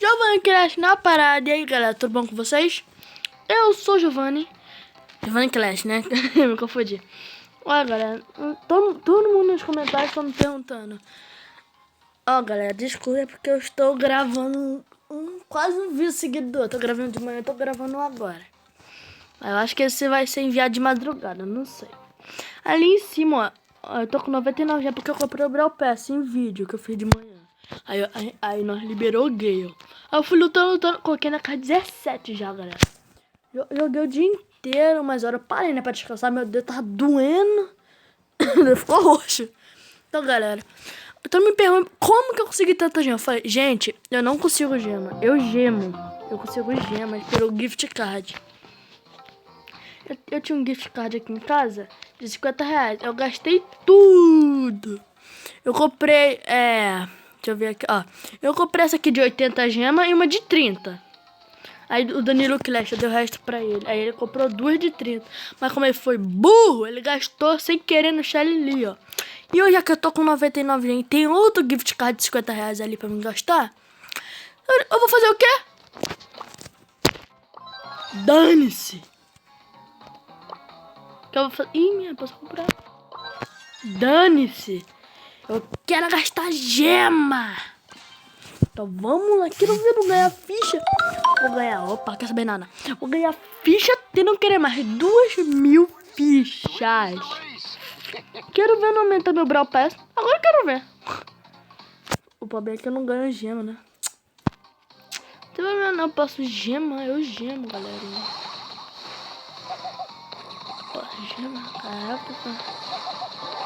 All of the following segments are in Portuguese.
Giovanni Clash na parada. E aí, galera, tudo bom com vocês? Eu sou Giovanni Clash, né? Me confundi. Olha, galera, todo mundo nos comentários está me perguntando. Ó, galera, desculpa, é porque eu estou gravando quase um vídeo seguido. Eu tô gravando de manhã, eu tô gravando agora. Eu acho que esse vai ser enviado de madrugada, não sei. Ali em cima, ó, eu tô com 99 já porque eu comprei o Brawl Pass em vídeo que eu fiz de manhã. Aí nós liberou o Gale. Aí eu fui lutando, coloquei na casa 17 já, galera. Joguei o dia inteiro, mas agora eu parei, né, pra descansar. Meu dedo tava doendo. Ficou roxo. Então, galera, então me perguntam como que eu consegui tanta gema. Eu falei, gente, eu não consigo gema. Eu gemo. Eu consigo gemas pelo gift card. Eu tinha um gift card aqui em casa de 50 reais. Eu gastei tudo. Eu comprei, deixa eu ver aqui, ó. Eu comprei essa aqui de 80 gemas e uma de 30. Aí o Danilo Clash, eu dei o resto pra ele. Aí ele comprou duas de 30. Mas como ele foi burro, ele gastou sem querer no Shelly ali, ó. E hoje, já que eu tô com 99 gemas, tem outro gift card de 50 reais ali pra me gastar. Eu vou fazer o quê? Dane-se. Que eu vou fazer... Ih, minha, posso comprar. Dane-se. Eu quero gastar gema. Então vamos lá. Quero ver não ganhar ficha. Vou ganhar. Opa, quer saber nada. Vou ganhar ficha e não querer mais. 2.000 fichas. Quero ver não aumentar meu Brawl Pass. Agora eu quero ver. O problema é que eu não ganho gema, né? Você vai ver, não, eu posso gema. Eu gemo, galerinha. Gema, caraca.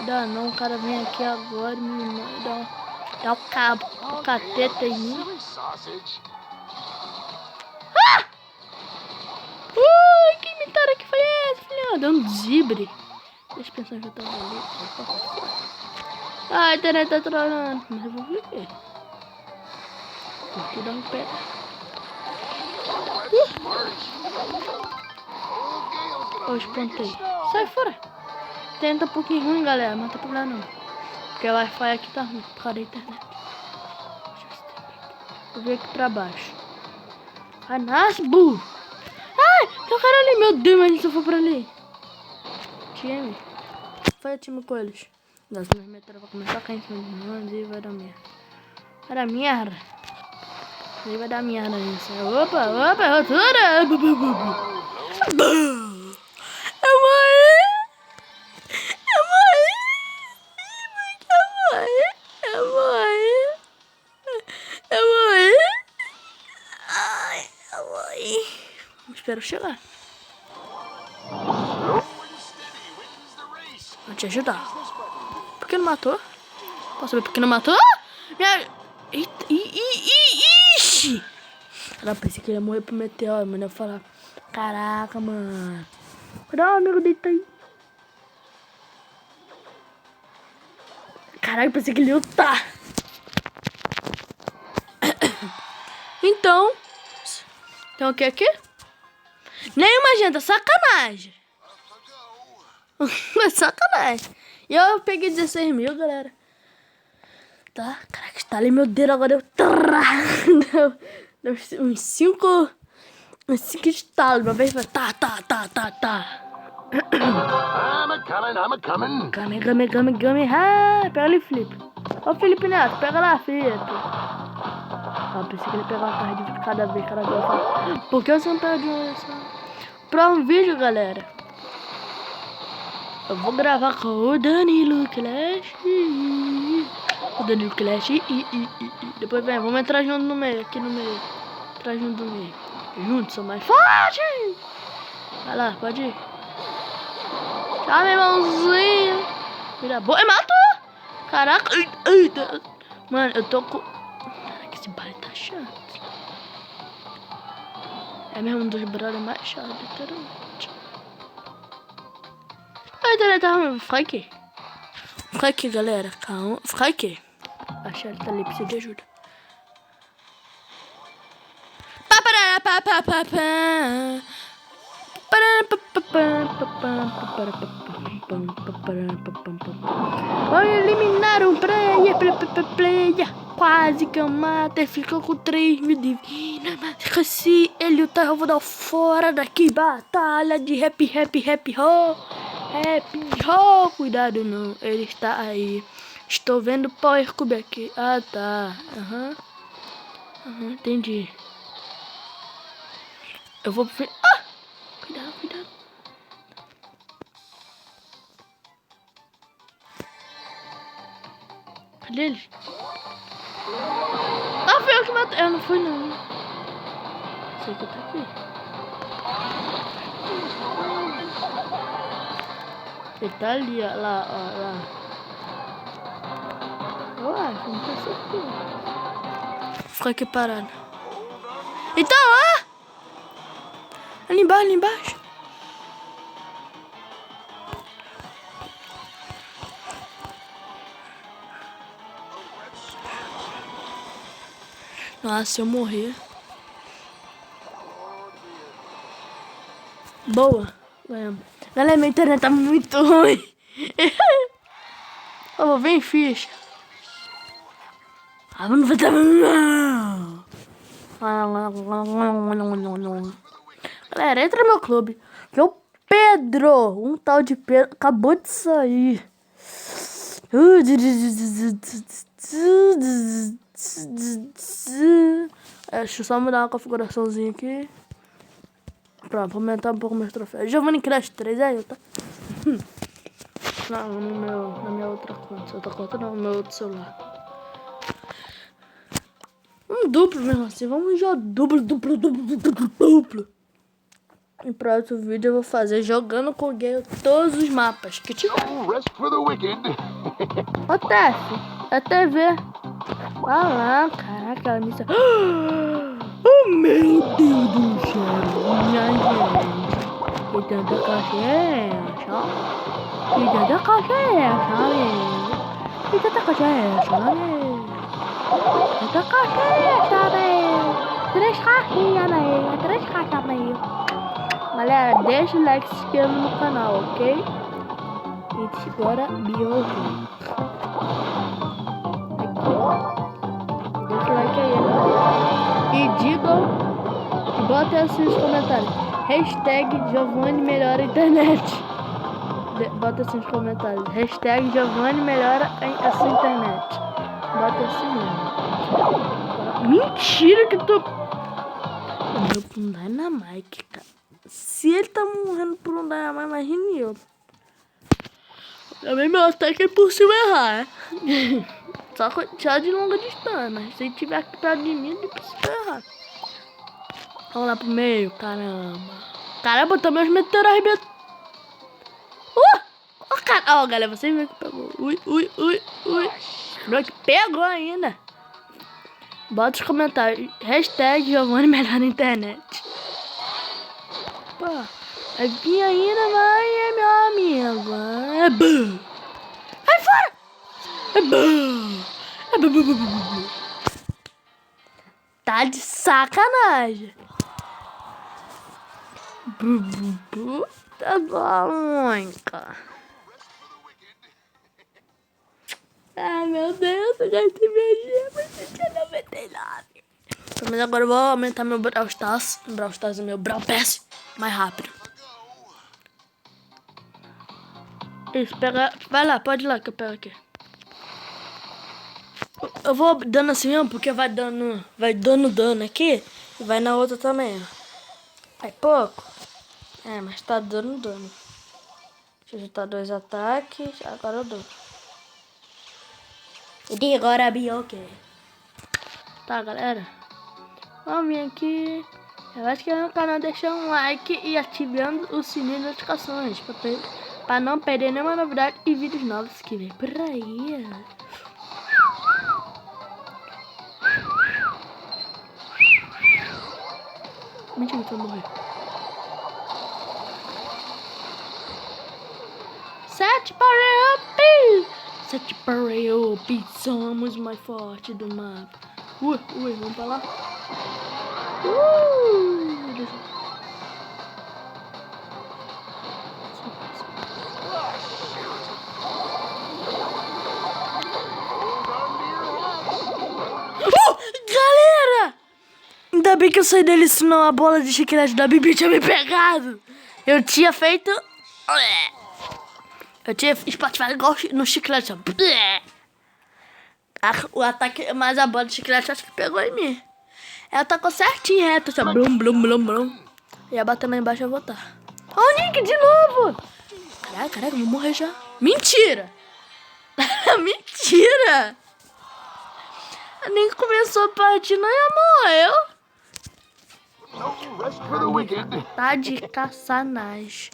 Dá não, o cara vem aqui agora e me manda dá o cabo, o cateta em mim. Ah! Que inventário que foi esse, filho? Deu um desebre. Deixa eu pensar que eu tava ali. Ai, a internet tá trolando. Mas eu vou ver. Aqui dá um pé. Eu espantei. Sai fora. Tenta um pouquinho ruim, galera, mas não tem problema não. Porque o Wi-Fi aqui tá ruim por causa da internet. Vou ver aqui pra baixo. Ai, nasce, burro! Ai, tem um cara ali, meu Deus, mas se eu for pra ali. Time. Foi time com eles. Nossa, minha metrô vai começar a cair em cima de nós e vai dar merda. Vai dar merda. Aí vai dar merda isso. Opa, rotura! Espero chegar. Vou te ajudar. Por que não matou? Posso saber por que não matou? Ixi! Eu pensei que ele ia morrer pro meteoro, mas eu ia falar. Caraca, mano. Cadê o amigo dele aí? Caraca, eu pensei que ele ia lutar. Então o que aqui? Nenhuma gente, sacanagem. Sacanagem. E eu peguei 16 mil, galera. Tá, caraca, está ali meu dedo agora. Deu uns 5 estalos. Uma vez tá. I'm a coming. Game. Ah, pega ali, Felipe. Ó, Felipe Neto, pega lá, Felipe. Pensei que ele ia pegar uma tarde de cada vez. Por que você não perde essa? Pra um vídeo, galera, eu vou gravar com o Danilo Clash. Depois vem, vamos entrar junto no meio, aqui no meio. Entrar junto no meio. Juntos são mais fortes. Vai lá, pode ir. Tchau, meu irmãozinho. Vira boa. Matou! Caraca. Mano, eu tô com... Caraca, esse baile tá chato. É mesmo um dos brothers mais chatos, literalmente. A internet tá ruim. Fica aqui, galera. Calma. Fica aqui. A Shelly tá ali, precisa de ajuda. Vou eliminar um player. quase que eu mato. Ele fica com 3 mil de vida. Mas se ele lutar, eu vou dar fora daqui. Batalha de rap ho. Rap ho. Cuidado não, ele está aí. Estou vendo o Power Cube aqui. Ah, tá. Entendi. Eu vou... Ah! Cuidado. Cadê eles? Ah, foi eu que matei. Eu não fui, não. Sei que eu tô aqui. Ele tá ali, ó. Lá. Eu acho, não tenho certeza. Fica aqui parado. Ele tá lá! Ali embaixo. Nossa, se eu morrer. Boa. Ganhamos. Galera, minha internet tá muito ruim. Oh, vem, ficha. Não vai dar. Galera, entra no meu clube. Que é o Pedro. Um tal de Pedro. Acabou de sair. Deixa eu só mudar uma configuraçãozinha aqui. Pronto, vou aumentar um pouco meus troféus. Giovanni Crash 3 é eu, tá? Não, na minha outra conta. Outra conta não, no meu outro celular. Um duplo mesmo assim. Vamos jogar duplo. E para outro vídeo eu vou fazer jogando com o Gale todos os mapas que tiver. No rest for the wicked. Ô, Tef, é TV. Olha lá, caraca, ela me... Oh, meu Deus do céu, minha gente. Que tanta caixa é essa? Que tanta caixa é essa, meu? Que tanta caixa é essa, meu? Que tanta caixa é essa, meu? 3 caixinhas, meu. 3 caixas, meu. Galera, deixa o like e se inscreva no canal, ok? E agora, Biogo. Deixa o like aí, e digam, botem assim nos comentários. Hashtag Giovanni melhora a internet. Bota assim nos comentários. Hashtag Giovanni melhora a sua internet. Bota assim mesmo. Mentira que tô... Morreu por um Dynamite, cara. Se ele tá morrendo por um Dynamite, imagine eu. Também meu ataque é por cima errar, né? Só de longa distância, mas se tiver aqui perto de mim, não precisa errar. Vamos lá pro meio, caramba. Caramba, também os meteoros arrebentam. Ó, galera, vocês viram que pegou. Ui. Não, que pegou ainda. Bota os comentários. Hashtag Giovanni melhor na internet. Pô, vai vir ainda, vai, meu amigo. É bom. Vai fora! É bom. Tá de sacanagem. Tá bom, cara. Ai, meu Deus, eu gastei minha gema, eu tinha 99. Mas agora eu vou aumentar meu Brawl Stars. Brawl Stars é meu Brawl Pass mais rápido. Isso, pega. Vai lá, pode ir lá que eu pego aqui. Eu vou dando assim, ó, porque vai dando dano aqui e vai na outra também, ó. É pouco. É, mas tá dando dano. Deixa eu juntar 2 ataques. Agora eu dou. E agora Bioke. Tá, galera. Vamos vir aqui. Eu acho que é no canal, deixar um like e ativando o sininho de notificações pra não perder nenhuma novidade e vídeos novos que vem por aí. Mentira, eu vou morrer. 7 para up! 7 para up! Somos mais fortes do mapa. Ui, vamos pra lá. Ainda bem que eu saí dele, senão a bola de chiclete da Bibi tinha me pegado. Eu tinha feito... Eu tinha espatifado igual no chiclete, ó. O ataque, mas a bola de chiclete acho que pegou em mim. Ela tacou certinho, reto, assim, ó. Blum, blum, blum, blum. Ia bater lá embaixo e ia voltar. Ó, o Nick de novo! Caraca, eu vou morrer já. Mentira! Mentira! Nem começou a partida, não ia morrer. No rest for the wicked. Tá de caçanagem.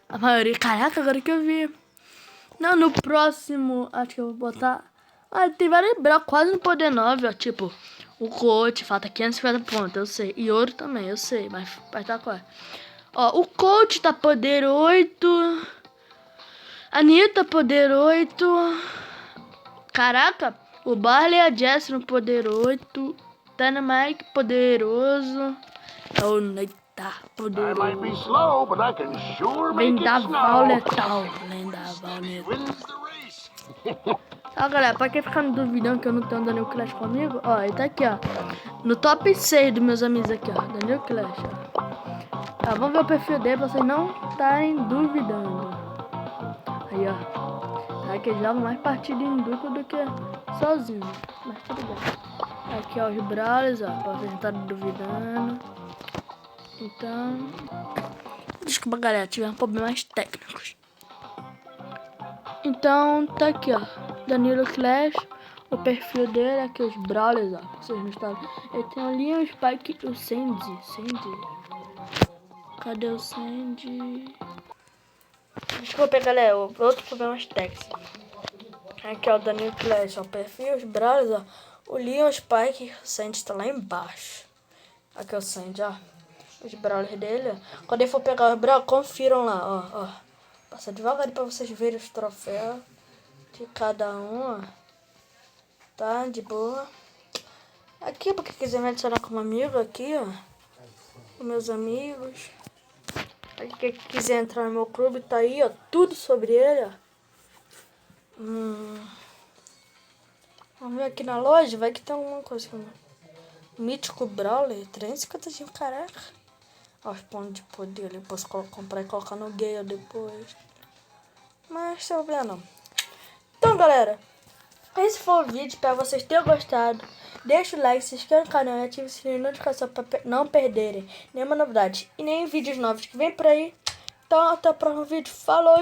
A maioria... Caraca, agora que eu vi. Não, no próximo... Acho que eu vou botar... Ah, tem vários brancos quase no poder 9, ó. Tipo, o coach falta 550 pontos, eu sei. E ouro também, eu sei. Mas vai tá qual? Ó, o coach tá poder 8. Anitta poder 8. Caraca, o Barley e a Jess no poder 8. Dynamite poderoso. O Neita I poderoso. might be slow, but I can sure make it Vendaval snow. letal. Vendaval letal. Wins the race. Ó, galera, pra quem ficar duvidando que eu não tenho Daniel Clash comigo, ó, ele tá aqui, ó. No top 6 dos meus amigos aqui, ó. Daniel Clash, ó. Tá, vamos ver o perfil dele pra vocês não estarem duvidando. Aí, ó. Tá, que ele joga mais partida em dupla do que sozinho. Mas tudo bem. Aqui, ó, os Brawlers, ó. Pra vocês não estarem duvidando. Então... Desculpa, galera, tiveram problemas técnicos. Então, tá aqui, ó. Danilo Clash. O perfil dele, aqui os Brawlers, ó. Pra vocês não estarem... Ele tem ali o Spike e o Sandy. Cadê o Sandy? Desculpa, galera. Outro problemas técnicos. Aqui, ó, o Danilo Clash. Ó, o perfil, os Brawlers, ó. O Leon, o Spike e o Sandy tá lá embaixo. Aqui é o Sandy, ó. Os Brawlers dele, ó. Quando ele for pegar os Brawlers, confiram lá, ó. Passa devagar pra vocês verem os troféus de cada um, ó. Tá, de boa. Aqui, pra quem quiser me adicionar como amigo, aqui, ó. Com meus amigos. Aqui, quem quiser entrar no meu clube, tá aí, ó. Tudo sobre ele, ó. Vamos ver aqui na loja, vai que tem alguma coisa. Mítico Brawler, 350, caraca. Ó, os pontos de poder ali, posso comprar e colocar no Gale depois. Mas sem problema não. Então, galera, esse foi o vídeo. Espero que vocês tenham gostado. Deixa o like, se inscreva no canal e ative o sininho de notificação para não perderem nenhuma novidade e nem vídeos novos que vem por aí. Então, até o próximo vídeo. Falou!